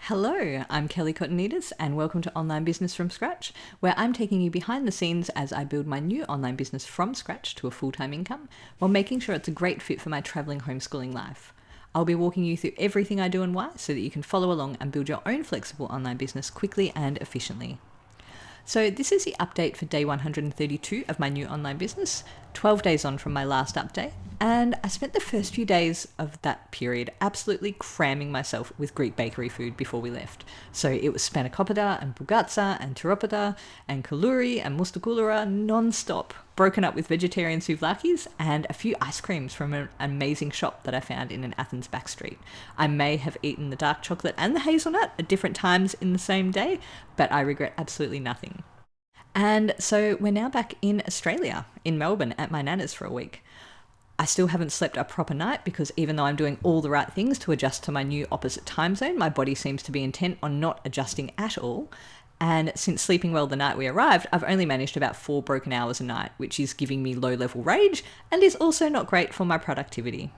Hello, I'm Kelly Cottonides and welcome to Online Business from Scratch, where I'm taking you behind the scenes as I build my new online business from scratch to a full-time income, while making sure it's a great fit for my travelling homeschooling life. I'll be walking you through everything I do and why so that you can follow along and build your own flexible online business quickly and efficiently. So this is the update for day 132 of my new online business, 12 days on from my last update, and I spent the first few days of that period absolutely cramming myself with Greek bakery food before we left. So it was spanakopita and bougatsa and tiropita and kalouri and mustakulura non-stop, broken up with vegetarian souvlakis and a few ice creams from an amazing shop that I found in an Athens backstreet. I may have eaten the dark chocolate and the hazelnut at different times in the same day, but I regret absolutely nothing. And so we're now back in Australia, in Melbourne, at my nana's for a week. I still haven't slept a proper night because even though I'm doing all the right things to adjust to my new opposite time zone, my body seems to be intent on not adjusting at all. And since sleeping well the night we arrived, I've only managed about 4 broken hours a night, which is giving me low-level rage and is also not great for my productivity.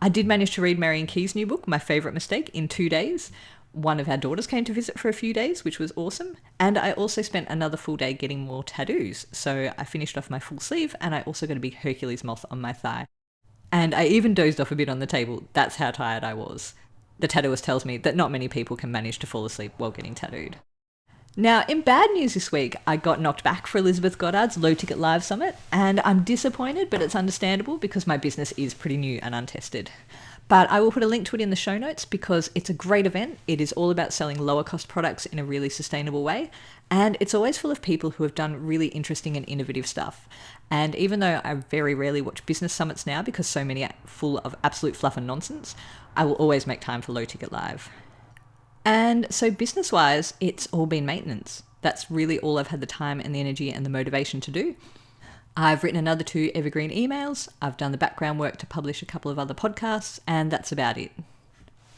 I did manage to read Marion Key's new book, My Favourite Mistake, in 2 days. One of our daughters came to visit for a few days, which was awesome. And I also spent another full day getting more tattoos. So I finished off my full sleeve and I also got a big Hercules moth on my thigh. And I even dozed off a bit on the table. That's how tired I was. The tattooist tells me that not many people can manage to fall asleep while getting tattooed. Now, in bad news this week, I got knocked back for Elizabeth Goddard's Low Ticket Live Summit, and I'm disappointed, but it's understandable because my business is pretty new and untested. But I will put a link to it in the show notes because it's a great event. It is all about selling lower cost products in a really sustainable way. And it's always full of people who have done really interesting and innovative stuff. And even though I very rarely watch business summits now because so many are full of absolute fluff and nonsense, I will always make time for Low Ticket Live. And so business-wise, it's all been maintenance. That's really all I've had the time and the energy and the motivation to do. I've written another 2 evergreen emails, I've done the background work to publish a couple of other podcasts, and that's about it.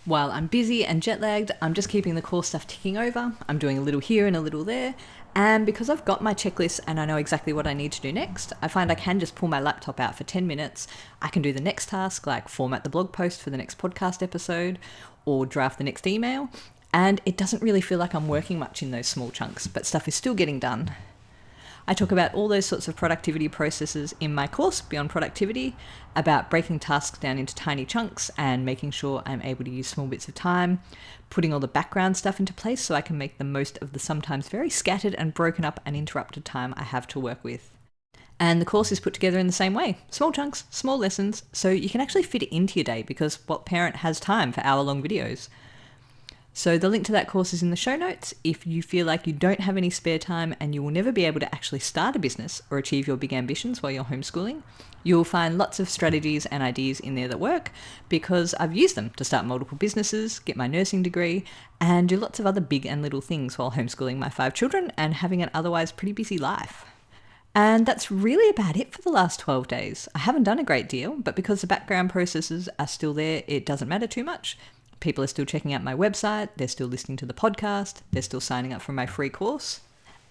While I'm busy and jet-lagged, I'm just keeping the core stuff ticking over. I'm doing a little here and a little there. And because I've got my checklist and I know exactly what I need to do next, I find I can just pull my laptop out for 10 minutes. I can do the next task, like format the blog post for the next podcast episode, or draft the next email. And it doesn't really feel like I'm working much in those small chunks, but stuff is still getting done. I talk about all those sorts of productivity processes in my course, Beyond Productivity, about breaking tasks down into tiny chunks and making sure I'm able to use small bits of time, putting all the background stuff into place so I can make the most of the sometimes very scattered and broken up and interrupted time I have to work with. And the course is put together in the same way. Small chunks, small lessons, so you can actually fit it into your day because what parent has time for hour-long videos? So the link to that course is in the show notes. If you feel like you don't have any spare time and you will never be able to actually start a business or achieve your big ambitions while you're homeschooling, you'll find lots of strategies and ideas in there that work because I've used them to start multiple businesses, get my nursing degree, and do lots of other big and little things while homeschooling my 5 children and having an otherwise pretty busy life. And that's really about it for the last 12 days. I haven't done a great deal, but because the background processes are still there, it doesn't matter too much. People are still checking out my website, they're still listening to the podcast, they're still signing up for my free course.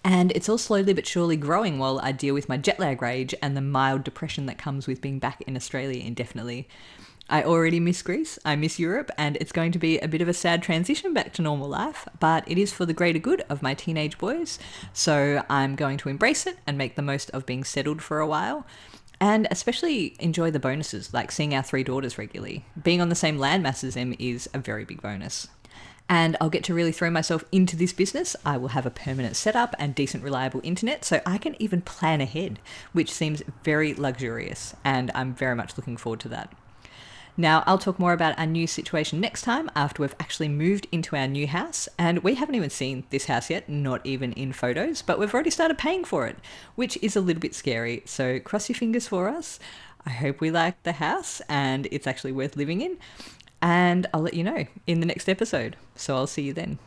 And it's all slowly but surely growing while I deal with my jet lag rage and the mild depression that comes with being back in Australia indefinitely. I already miss Greece, I miss Europe, and it's going to be a bit of a sad transition back to normal life, but it is for the greater good of my teenage boys, so I'm going to embrace it and make the most of being settled for a while. And especially enjoy the bonuses, like seeing our 3 daughters regularly. Being on the same landmass as them is a very big bonus. And I'll get to really throw myself into this business. I will have a permanent setup and decent reliable internet, so I can even plan ahead, which seems very luxurious, and I'm very much looking forward to that. Now, I'll talk more about our new situation next time after we've actually moved into our new house. And we haven't even seen this house yet, not even in photos, but we've already started paying for it, which is a little bit scary. So cross your fingers for us. I hope we like the house and it's actually worth living in. And I'll let you know in the next episode. So I'll see you then.